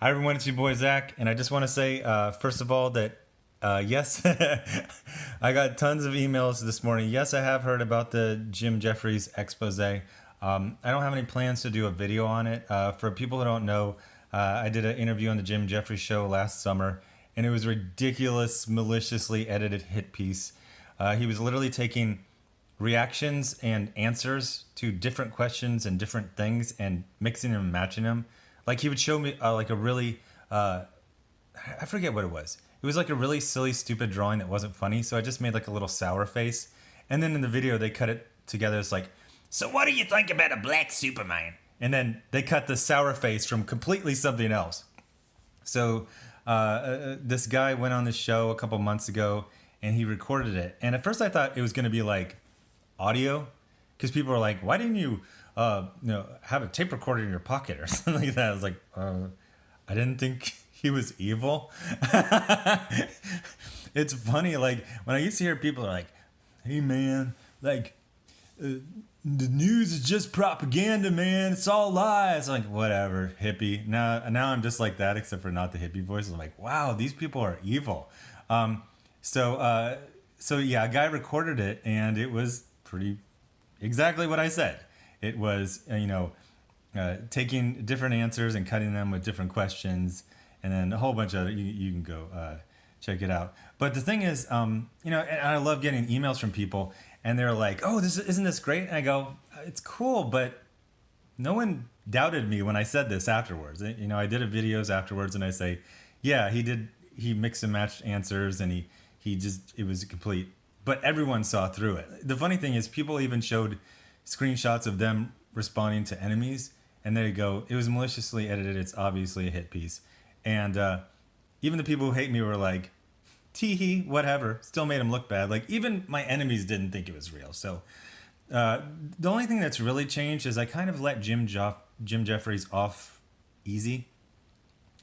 Hi everyone, it's your boy Zach, and I just want to say, first of all, that yes, I got tons of emails this morning. Yes, I have heard about the Jim Jeffries expose. I don't have any plans to do a video on it. For people who don't know, I did an interview on the Jim Jeffries show last summer, and it was a ridiculous, maliciously edited hit piece. He was literally taking reactions and answers to different questions and different things and mixing them and matching them. Like he would show me like a really, I forget what it was. It was like a really silly, stupid drawing that wasn't funny. So I just made like a little sour face. And then in the video, they cut it together. It's like, so what do you think about a black Superman? And then they cut the sour face from completely something else. So this guy went on the show a couple months ago and he recorded it. And at first I thought it was going to be like audio, because people were like, why didn't you have a tape recorder in your pocket or something like that? I was like, I didn't think he was evil. It's funny, like when I used to hear people are like, hey man, like the news is just propaganda, man, it's all lies. I'm like, whatever, hippie. Now I'm just like that, except for not the hippie voice. I'm like, wow, these people are evil. So yeah, a guy recorded it and it was pretty exactly what I said. It was, taking different answers and cutting them with different questions, and then a whole bunch of you can go check it out. But the thing is, and I love getting emails from people, and they're like, "Oh, isn't this great?" And I go, "It's cool," but no one doubted me when I said this afterwards. I did a videos afterwards, and I say, "Yeah, he mixed and matched answers, and it was complete." But everyone saw through it. The funny thing is, people even showed screenshots of them responding to enemies, and there you go. It was maliciously edited. It's obviously a hit piece, and even the people who hate me were like, "Tee hee, whatever." Still made them look bad. Like even my enemies didn't think it was real. So the only thing that's really changed is I kind of let Jim Jeffries off easy.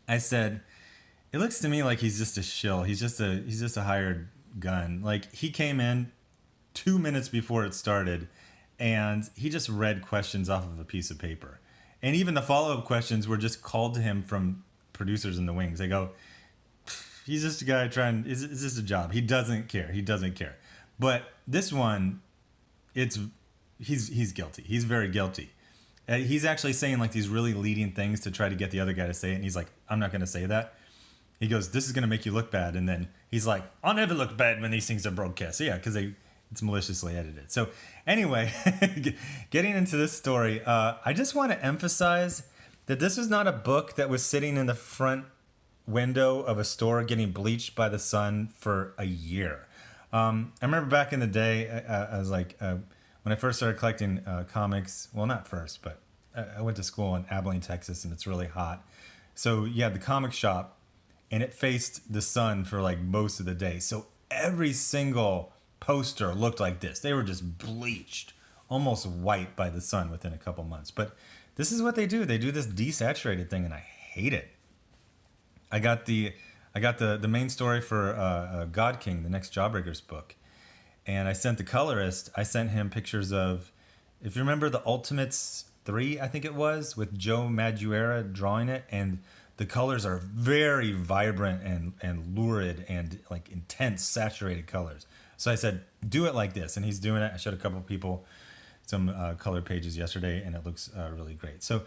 I said, it looks to me like he's just a shill. He's just a hired gun. Like he came in 2 minutes before it started and he just read questions off of a piece of paper, and even the follow-up questions were just called to him from producers in the wings. They go, he's just a guy trying, is this a job? He doesn't care. But this one, he's guilty. He's very guilty. He's actually saying like these really leading things to try to get the other guy to say it, and he's like, I'm not going to say that. He goes, this is going to make you look bad. And then he's like, I'll never look bad when these things are broadcast. So yeah, because it's maliciously edited. So anyway, getting into this story, I just want to emphasize that this is not a book that was sitting in the front window of a store getting bleached by the sun for a year. I remember back in the day, I was like, when I first started collecting comics, well, not first, but I went to school in Abilene, Texas, and it's really hot. So you had the comic shop, and it faced the sun for like most of the day. So every single poster looked like this. They were just bleached, almost white by the sun within a couple months. But this is what they do. They do this desaturated thing, and I hate it. I got the main story for God King, the next Jawbreakers book, and I sent the colorist. I sent him pictures of, if you remember the Ultimates 3, I think it was, with Joe Madureira drawing it, and the colors are very vibrant and lurid and like intense, saturated colors. So I said, do it like this. And he's doing it. I showed a couple of people some color pages yesterday, and it looks really great. So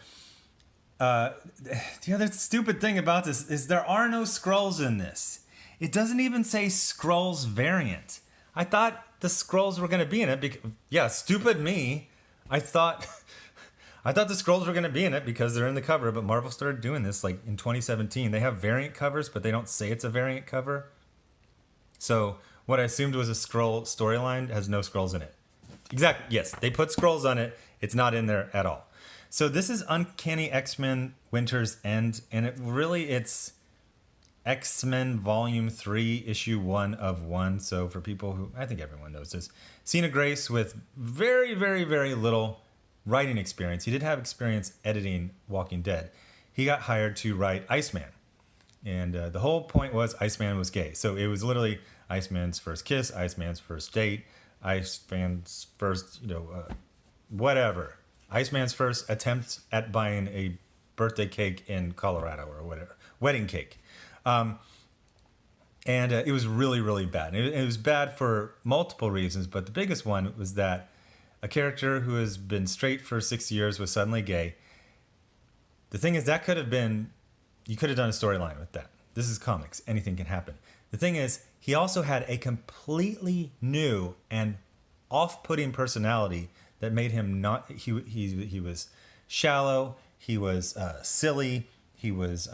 the other stupid thing about this is there are no Skrulls in this. It doesn't even say Skrulls variant. I thought the Skrulls were going to be in it. Yeah, stupid me. I thought the Skrulls were going to be in it because they're in the cover, but Marvel started doing this like in 2017. They have variant covers, but they don't say it's a variant cover. So what I assumed was a Skrull storyline has no Skrulls in it. Exactly. Yes, they put Skrulls on it. It's not in there at all. So this is Uncanny X-Men Winter's End, and it's X-Men Volume 3, Issue 1 of 1. So for people who, I think everyone knows this, Cena Grace with very, very, very little writing experience. He did have experience editing Walking Dead. He got hired to write Iceman. And the whole point was Iceman was gay. So it was literally Iceman's first kiss, Iceman's first date, Iceman's first, whatever. Iceman's first attempt at buying a birthday cake in Colorado or whatever, wedding cake. And it was really, really bad. It was bad for multiple reasons, but the biggest one was that a character who has been straight for 6 years was suddenly gay. The thing is, that could have been, you could have done a storyline with that. This is comics. Anything can happen. The thing is, he also had a completely new and off-putting personality that made him not, he was shallow, he was silly, he was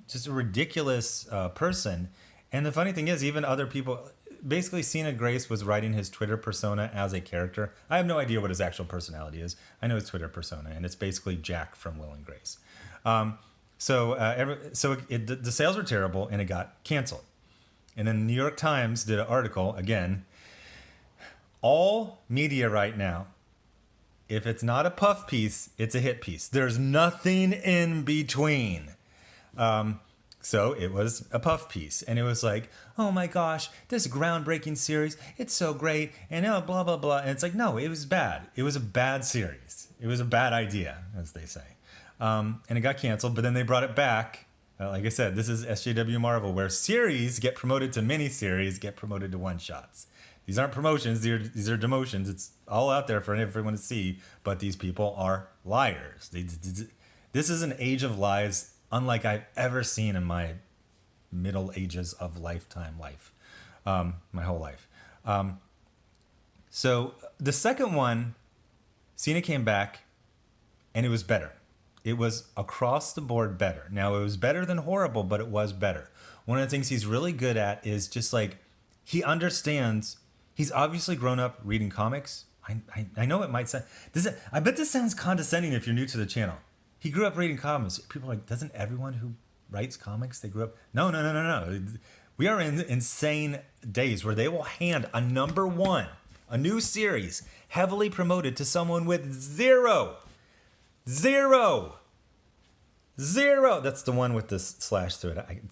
just a ridiculous person. And the funny thing is, even other people, basically Cena Grace was writing his Twitter persona as a character. I have no idea what his actual personality is. I know his Twitter persona, and it's basically Jack from Will and Grace. The sales were terrible, and it got canceled. And then the New York Times did an article, again, all media right now, if it's not a puff piece, it's a hit piece. There's nothing in between. So it was a puff piece, and it was like, oh my gosh, this groundbreaking series, it's so great, and blah, blah, blah. And it's like, no, it was bad. It was a bad series. It was a bad idea, as they say. And it got canceled, but then they brought it back. Like I said, this is SJW Marvel, where series get promoted to miniseries, get promoted to one-shots. These aren't promotions, these are demotions. It's all out there for everyone to see, but these people are liars. This is an age of lies unlike I've ever seen in my middle ages of lifetime life, my whole life. So the second one, Cena came back, and it was better. It was across the board better. Now, it was better than horrible, but it was better. One of the things he's really good at is just like, he understands, he's obviously grown up reading comics. I know it might sound, I bet this sounds condescending if you're new to the channel. He grew up reading comics. People are like, doesn't everyone who writes comics, they grew up? No. We are in insane days where they will hand a #1, a new series, heavily promoted to someone with zero. That's the one with the slash through it.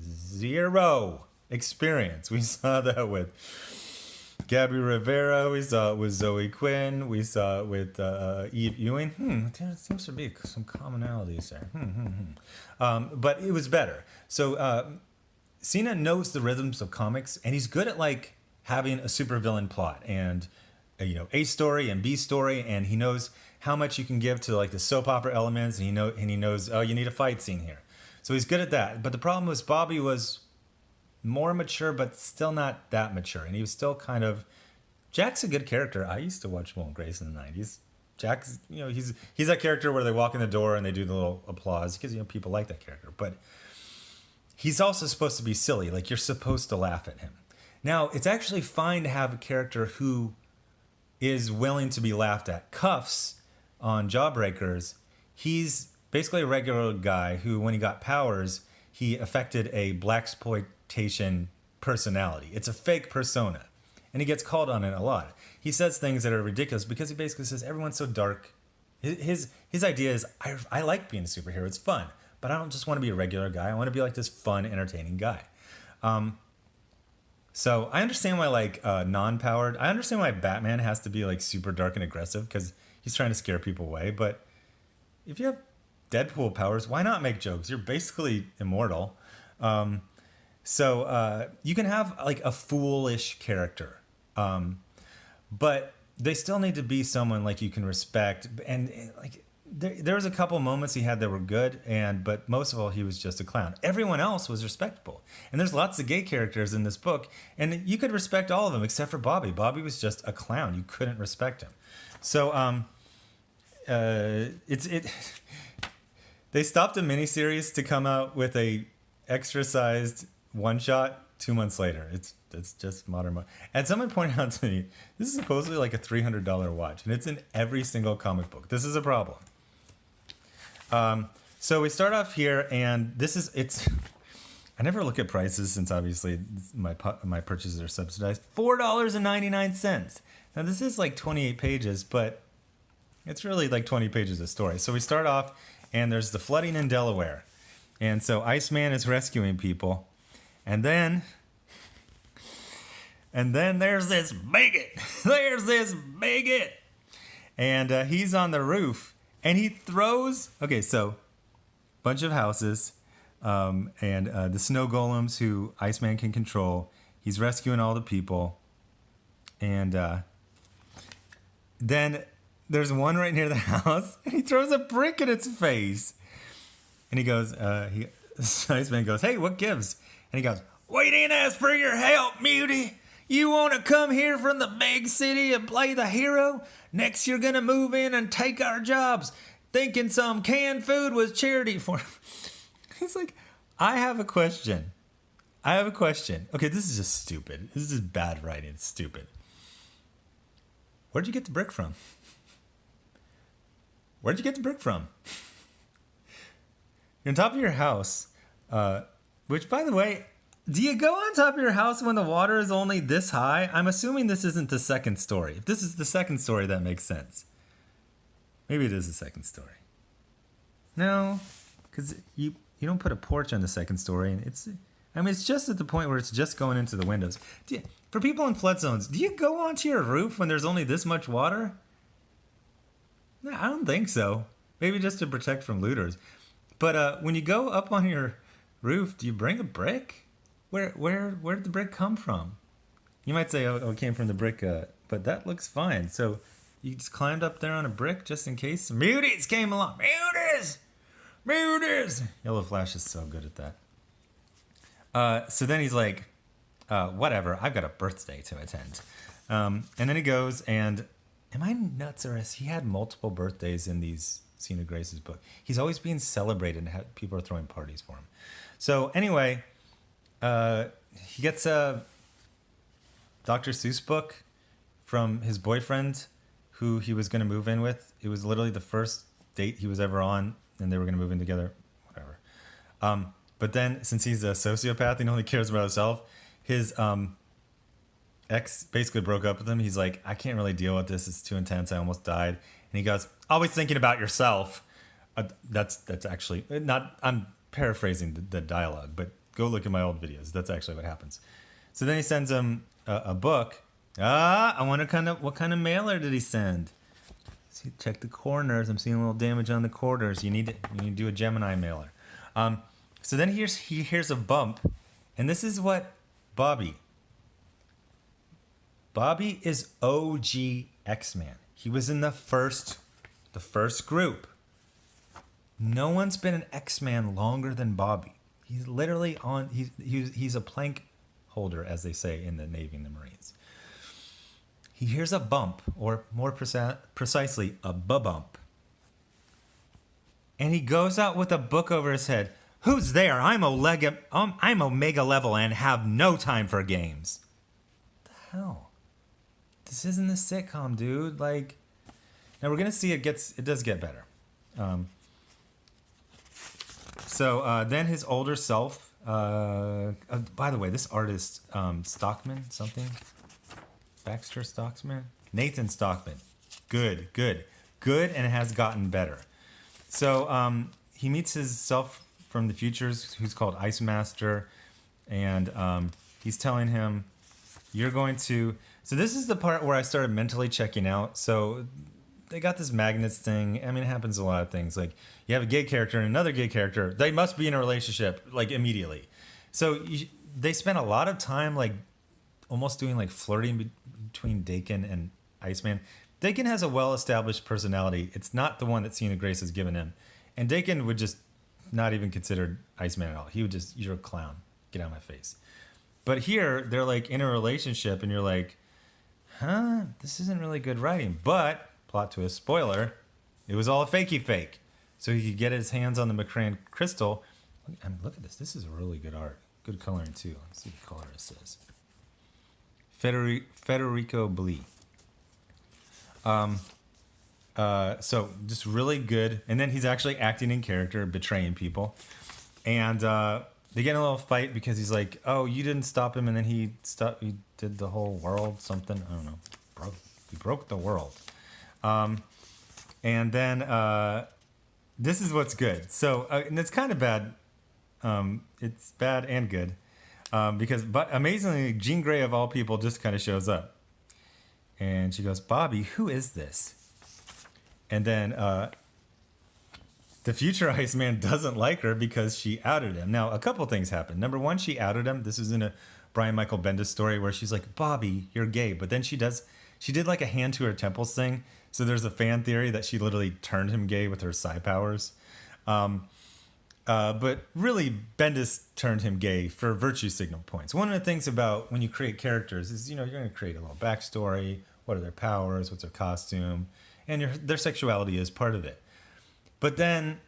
Zero experience. We saw that with Gabby Rivera. We saw it with Zoe Quinn. We saw it with Eve Ewing. There seems to be some commonalities there. But it was better. So Cena knows the rhythms of comics, and he's good at like having a supervillain plot and A story and B story, and he knows how much you can give to like the soap opera elements, and he knows, oh, you need a fight scene here. So he's good at that. But the problem was Bobby was more mature, but still not that mature. And he was still kind of, Jack's a good character. I used to watch Will and Grace in the 90s. Jack's, he's that character where they walk in the door and they do the little applause because, people like that character. But he's also supposed to be silly. Like, you're supposed to laugh at him. Now, it's actually fine to have a character who is willing to be laughed at. Cuffs on Jawbreakers, he's basically a regular guy who, when he got powers, he affected a blaxploitation personality. It's a fake persona, and he gets called on it a lot. He says things that are ridiculous because he basically says everyone's so dark. His idea is, I like being a superhero. It's fun, but I don't just want to be a regular guy. I want to be like this fun, entertaining guy. So I understand why non-powered. I understand why Batman has to be like super dark and aggressive because he's trying to scare people away. But if you have Deadpool powers, why not make jokes? You're basically immortal. So you can have like a foolish character, but they still need to be someone like you can respect. And like there was a couple moments he had that were good, but most of all he was just a clown. Everyone else was respectable. And there's lots of gay characters in this book, and you could respect all of them except for Bobby. Bobby was just a clown. You couldn't respect him. So they stopped a miniseries to come out with a extra-sized one-shot 2 months later. It's just modern. And someone pointed out to me, this is supposedly like a $300 watch, and it's in every single comic book. This is a problem. So we start off here, and it's. I never look at prices since obviously my purchases are subsidized. $4.99. Now this is like 28 pages, but it's really like 20 pages of story. So we start off, and there's the flooding in Delaware. And so Iceman is rescuing people. And then there's this bigot. And he's on the roof, And he throws. Okay, so bunch of houses, and the snow golems who Iceman can control. He's rescuing all the people, and then there's one right near the house, and he throws a brick in its face. And he goes, Iceman goes, "Hey, what gives?" And he goes, "We didn't ask for your help, Muty. You want to come here from the big city and play the hero? Next, you're going to move in and take our jobs, thinking some canned food was charity for..." He's like, I have a question. Okay, this is just stupid. This is just bad writing. It's stupid. Where'd you get the brick from? You're on top of your house, which, by the way, do you go on top of your house when the water is only this high? I'm assuming this isn't the second story. If this is the second story, that makes sense. Maybe it is the second story. No, because you don't put a porch on the second story, and it's just at the point where it's just going into the windows. For people in flood zones, do you go onto your roof when there's only this much water? No, I don't think so. Maybe just to protect from looters. But when you go up on your roof, do you bring a brick? Where did the brick come from? You might say, oh, it came from the brick, but that looks fine. So you just climbed up there on a brick just in case some muties came along. Muties! Yellow Flash is so good at that. So then he's like, whatever, I've got a birthday to attend. And then he goes and, am I nuts, or has he had multiple birthdays in these Cena Grace's book? He's always being celebrated and people are throwing parties for him. So anyway, he gets a Dr. Seuss book from his boyfriend who he was going to move in with. It was literally the first date he was ever on, and they were going to move in together, whatever. But then, since he's a sociopath and only cares about himself, his ex basically broke up with him. He's like, I can't really deal with this. It's too intense. I almost died. And he goes, always thinking about yourself. That's actually not, I'm paraphrasing the dialogue, but go look at my old videos. That's actually what happens. So then he sends him a book. I wonder what kind of mailer did he send? See, check the corners. I'm seeing a little damage on the corners. You need to do a Gemini mailer. So then he hears a bump, and this is what Bobby is OG X-Man. He was in the first group. No one's been an X-Man longer than Bobby. He's literally on. He's a plank holder, as they say in the Navy and the Marines. He hears a bump, or more precisely, a bump. And he goes out with a book over his head. Who's there? I'm Omega level and have no time for games. What the hell? This isn't a sitcom, dude. Like, now we're gonna see it does get better. So then his older self. By the way, this artist Stockman something. Baxter Stockman? Nathan Stockman. Good, and it has gotten better. So he meets his self from the futures, who's called Ice Master, and he's telling him, you're going to... So this is the part where I started mentally checking out. So they got this magnets thing. I mean, it happens a lot of things. Like, you have a gay character and another gay character. They must be in a relationship, like, immediately. So they spent a lot of time, like, almost doing, like, flirting between Dakin and Iceman. Dakin has a well-established personality. It's not the one that Cena Grace has given him. And Dakin would just not even consider Iceman at all. He would just, you're a clown. Get out of my face. But here, they're, like, in a relationship, and you're like, huh? This isn't really good writing. But, plot twist, spoiler, it was all a fakey fake. So he could get his hands on the McCran crystal. Look at this. This is really good art. Good coloring, too. Let's see what color it says. Federico Blee. So just really good. And then he's actually acting in character, betraying people. And they get in a little fight because he's like, oh, you didn't stop him. And then he did the whole world something. I don't know. He broke the world. And then this is what's good. So, and it's kind of bad. It's bad and good. But amazingly, Jean Grey of all people just kind of shows up. And she goes, Bobby, who is this? And then the future Iceman doesn't like her because she outed him. Now, a couple things happened. Number one, she outed him. This is in a Brian Michael Bendis story where she's like, Bobby, you're gay. But then she did like a hand to her temples thing. So there's a fan theory that she literally turned him gay with her psi powers. But really, Bendis turned him gay for virtue signal points. One of the things about when you create characters is, you're going to create a little backstory. What are their powers? What's their costume? And their sexuality is part of it. But then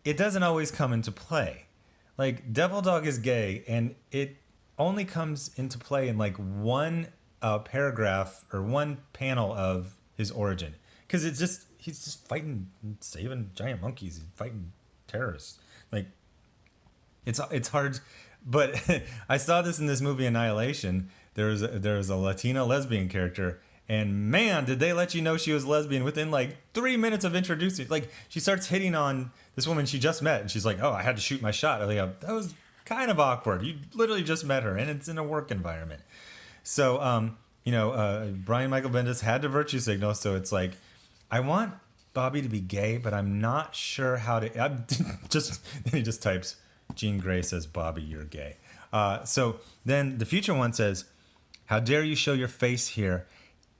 it doesn't always come into play. Like, Devil Dog is gay, and it only comes into play in like one paragraph or one panel of his origin. Because he's just fighting, saving giant monkeys, and fighting terrorists. Like, it's hard. But I saw this in this movie Annihilation. There was a Latina lesbian character, and man, did they let you know she was lesbian within like 3 minutes of introducing. Like, she starts hitting on this woman she just met, and she's like, "Oh, I had to shoot my shot." I'm like, that was kind of awkward. You literally just met her, and it's in a work environment. So, Brian Michael Bendis had to virtue signal. So it's like, I want Bobby to be gay, but I'm not sure how to. Then he just types, Jean Grey says, Bobby, you're gay. So then the future one says, how dare you show your face here?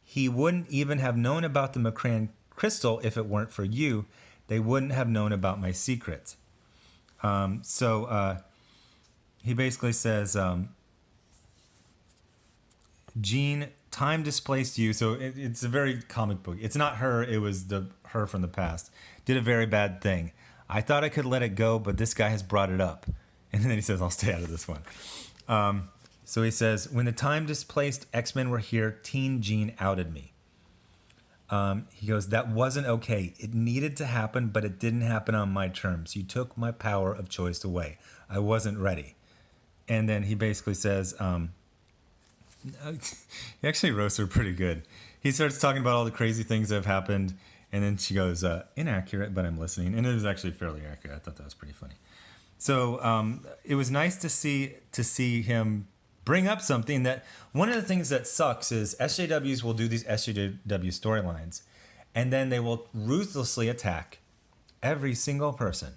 He wouldn't even have known about the McCran crystal if it weren't for you. They wouldn't have known about my secret. He basically says, Jean, time displaced you. So it's a very comic book. It's not her. It was her from the past. Did a very bad thing. I thought I could let it go, but this guy has brought it up. And then he says, I'll stay out of this one. So he says, when the time displaced X-Men were here, Teen Jean outed me. He goes, that wasn't okay. It needed to happen, but it didn't happen on my terms. You took my power of choice away. I wasn't ready. And then he basically says, he actually roasts her pretty good. He starts talking about all the crazy things that have happened. And then she goes, inaccurate, but I'm listening. And it was actually fairly accurate. I thought that was pretty funny. So it was nice to see him bring up something that, one of the things that sucks is SJWs will do these SJW storylines, and then they will ruthlessly attack every single person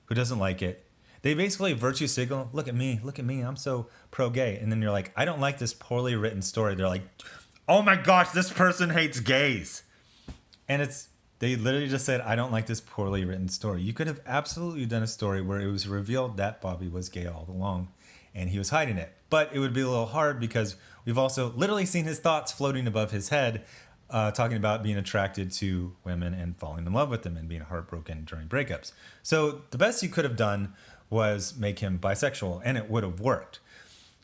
who doesn't like it. They basically virtue signal, look at me, I'm so pro-gay. And then you're like, I don't like this poorly written story. They're like, oh my gosh, this person hates gays. And they literally just said, I don't like this poorly written story. You could have absolutely done a story where it was revealed that Bobby was gay all along and he was hiding it. But it would be a little hard because we've also literally seen his thoughts floating above his head, talking about being attracted to women and falling in love with them and being heartbroken during breakups. So the best you could have done was make him bisexual, and it would have worked.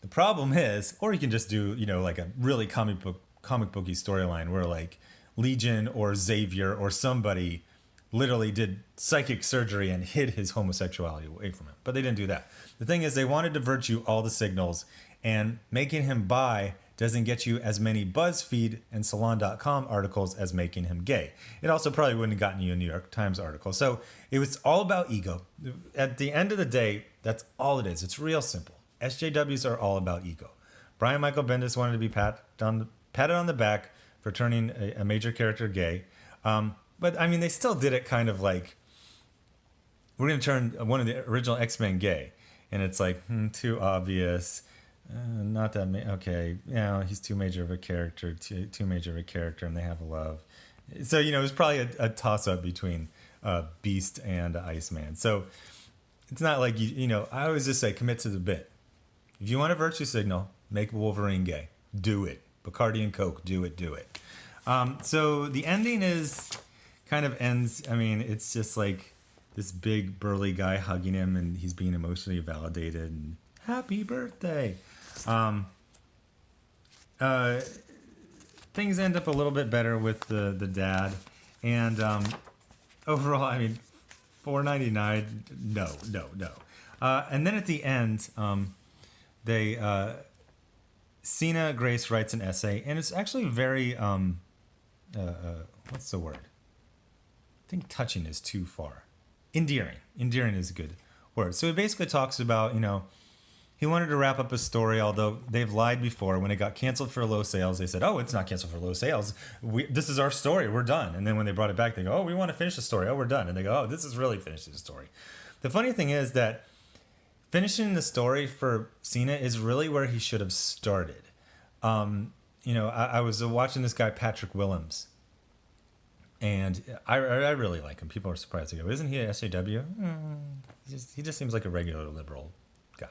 The problem is, or you can just do, like a really comic booky storyline where like Legion or Xavier or somebody literally did psychic surgery and hid his homosexuality away from him. But they didn't do that. The thing is, they wanted to virtue all the signals, and making him bi doesn't get you as many BuzzFeed and Salon.com articles as making him gay. It also probably wouldn't have gotten you a New York Times article. So it was all about ego. At the end of the day, that's all it is. It's real simple. SJWs are all about ego. Brian Michael Bendis wanted to be patted on the back for turning a major character gay. But I mean, they still did it kind of like, we're going to turn one of the original X-Men gay. And it's like, too obvious. Not that, okay. Yeah, he's too major of a character, too major of a character, and they have a love. So, it was probably a toss-up between Beast and Iceman. So it's not like, I always just say, commit to the bit. If you want a virtue signal, make Wolverine gay. Do it. Bacardi and Coke, do it. So the ending ends, it's just like this big burly guy hugging him, and he's being emotionally validated, and happy birthday. Things end up a little bit better with the dad, and overall, $4.99, no. And then at the end, Cena Grace writes an essay, and it's actually very, what's the word? I think touching is too far. Endearing. Endearing is a good word. So it basically talks about, He wanted to wrap up his story, although they've lied before. When it got canceled for low sales, they said, "Oh, it's not canceled for low sales. This is our story. We're done." And then when they brought it back, they go, "Oh, we want to finish the story. Oh, we're done." And they go, "Oh, this is really finishing the story." The funny thing is that finishing the story for Cena is really where he should have started. I was watching this guy, Patrick Willems, and I really like him. People are surprised. They go, "Isn't he a SJW?" He just seems like a regular liberal guy.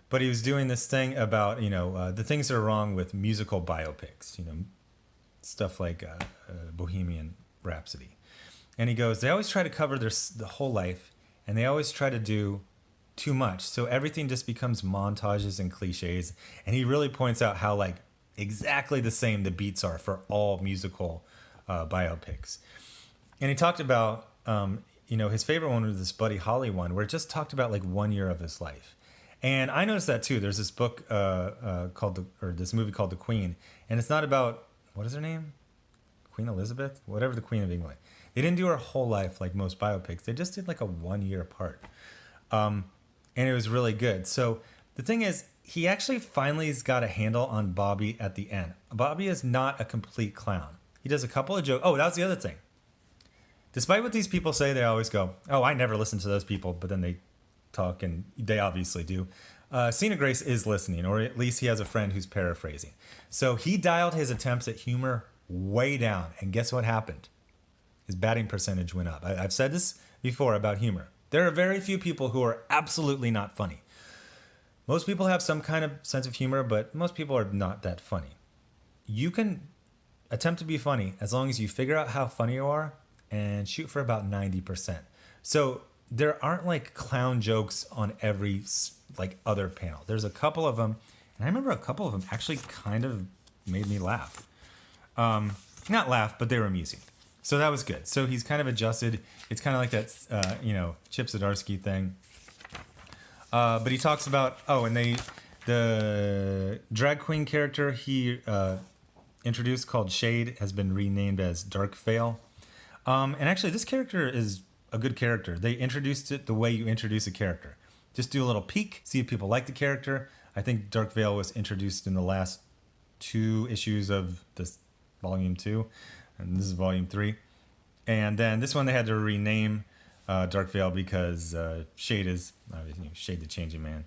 But he was doing this thing about, the things that are wrong with musical biopics, stuff like Bohemian Rhapsody. And he goes, they always try to cover the whole life, and they always try to do too much. So everything just becomes montages and cliches. And he really points out how, like, exactly the same the beats are for all musical biopics. And he talked about, his favorite one was this Buddy Holly one, where it just talked about, like, 1 year of his life. And I noticed that too. There's this book this movie called The Queen, and it's not about, what is her name? Queen Elizabeth? Whatever, the Queen of England. They didn't do her whole life like most biopics. They just did like a 1 year part. And it was really good. So the thing is, he actually finally has got a handle on Bobby at the end. Bobby is not a complete clown. He does a couple of jokes. Oh, that was the other thing. Despite what these people say, they always go, "Oh, I never listen to those people," but then they talk, and they obviously do. Cena Grace is listening, or at least he has a friend who's paraphrasing. So he dialed his attempts at humor way down, and guess what happened? His batting percentage went up. I've said this before about humor. There are very few people who are absolutely not funny. Most people have some kind of sense of humor, but most people are not that funny. You can attempt to be funny as long as you figure out how funny you are and shoot for about 90%. So there aren't like clown jokes on every like other panel. There's a couple of them, and I remember a couple of them actually kind of made me laugh. Not laugh, but they were amusing. So that was good. So he's kind of adjusted. It's kind of like that, Chip Zdarsky thing. But he talks about, and the drag queen character he introduced called Shade has been renamed as Dark Veil. And actually, this character is a good character. They introduced it the way you introduce a character. Just do a little peek, see if people like the character. I think Dark Veil was introduced in the last 2 issues of this volume 2, and this is volume 3. And then this one they had to rename Dark Veil because Shade is Shade the Changing Man,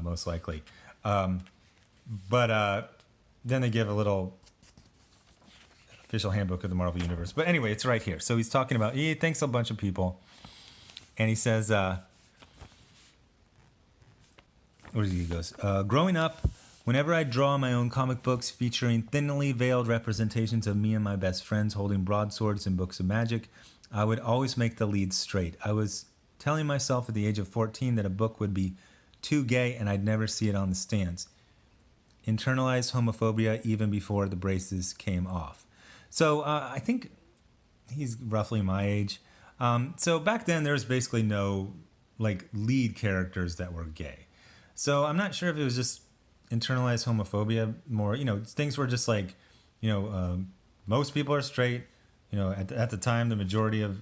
most likely. But then they give a little official handbook of the Marvel Universe. But anyway, it's right here. So he's talking about, he thanks a bunch of people. And he says, he goes, growing up, whenever I draw my own comic books featuring thinly veiled representations of me and my best friends holding broadswords and books of magic, I would always make the lead straight. I was telling myself at the age of 14 that a book would be too gay and I'd never see it on the stands. Internalized homophobia even before the braces came off. So I think he's roughly my age. So back then there was basically no like lead characters that were gay. So I'm not sure if it was just internalized homophobia more, things were just like, most people are straight. At the time, the majority of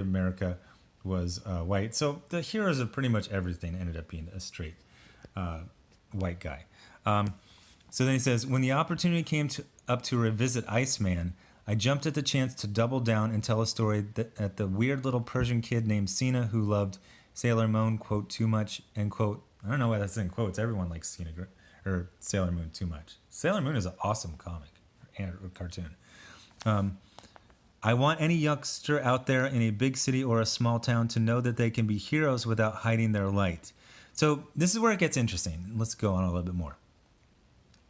America was white. So the heroes of pretty much everything ended up being a straight white guy. So then he says, when the opportunity came up to revisit Iceman, I jumped at the chance to double down and tell a story that the weird little Persian kid named Cena who loved Sailor Moon, quote, too much, end quote. I don't know why that's in quotes. Everyone likes Sailor Moon too much. Sailor Moon is an awesome comic or cartoon. I want any youngster out there in a big city or a small town to know that they can be heroes without hiding their light. So this is where it gets interesting. Let's go on a little bit more.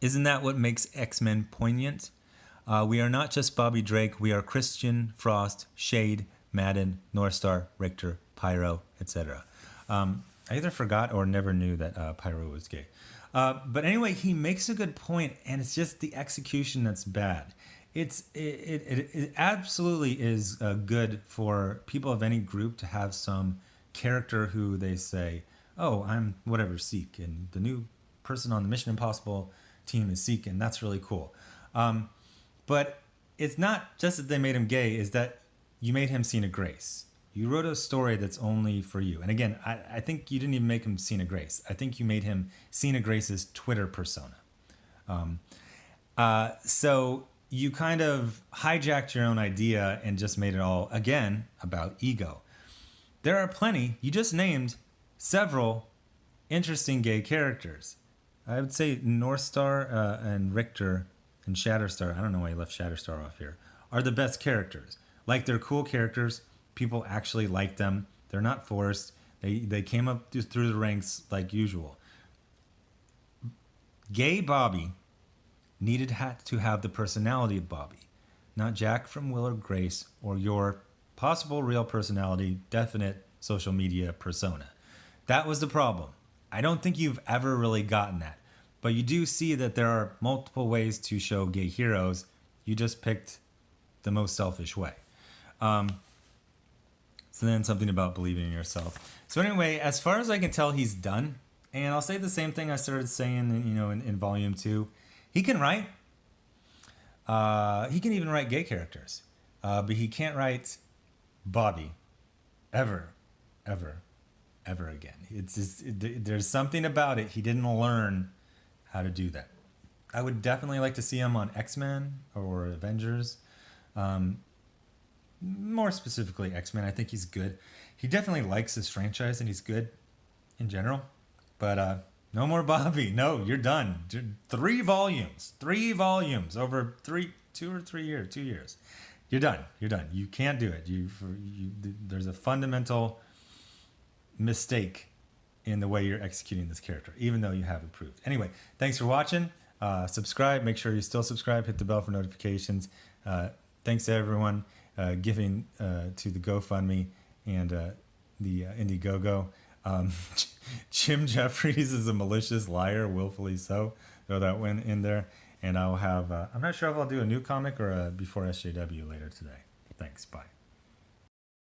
Isn't that what makes X-Men poignant? We are not just Bobby Drake. We are Christian, Frost, Shade, Madden, Northstar, Richter, Pyro, etc. I either forgot or never knew that Pyro was gay. But anyway, he makes a good point, and it's just the execution that's bad. It absolutely is good for people of any group to have some character who they say, oh, I'm whatever, Sikh, and the new person on the Mission Impossible team is Sikh, and that's really cool. But it's not just that they made him gay, is that you made him Cena Grace. You wrote a story that's only for you. And again, I think you didn't even make him Cena Grace. I think you made him Cena Grace's Twitter persona. So you kind of hijacked your own idea and just made it all, again, about ego. There are plenty. You just named several interesting gay characters. I would say North Star and Richter and Shatterstar, I don't know why you left Shatterstar off here, are the best characters. Like, they're cool characters. People actually like them. They're not forced. They came up through the ranks like usual. Gay Bobby needed to have the personality of Bobby, not Jack from Will or Grace or your possible real personality, definite social media persona. That was the problem. I don't think you've ever really gotten that. But you do see that there are multiple ways to show gay heroes. You just picked the most selfish way. So then something about believing in yourself. So anyway, as far as I can tell, he's done. And I'll say the same thing I started saying, in volume 2. He can write. He can even write gay characters. But he can't write Bobby ever again. It's just, there's something about it. He didn't learn how to do that. I would definitely like to see him on X-Men or Avengers. More specifically, X-Men. I think he's good. He definitely likes his franchise and he's good in general. But no more Bobby. No, you're done. 3 volumes. 3 volumes over 2 years. You're done. You can't do it. There's a fundamental mistake in the way you're executing this character, even though you have improved. Anyway, thanks for watching. Subscribe. Make sure you still subscribe. Hit the bell for notifications. Thanks to everyone giving to the GoFundMe and the Indiegogo. Jim Jeffries is a malicious liar, willfully so. Throw that one in there. And I'll have, I'm not sure if I'll do a new comic or a Before SJW later today. Thanks. Bye.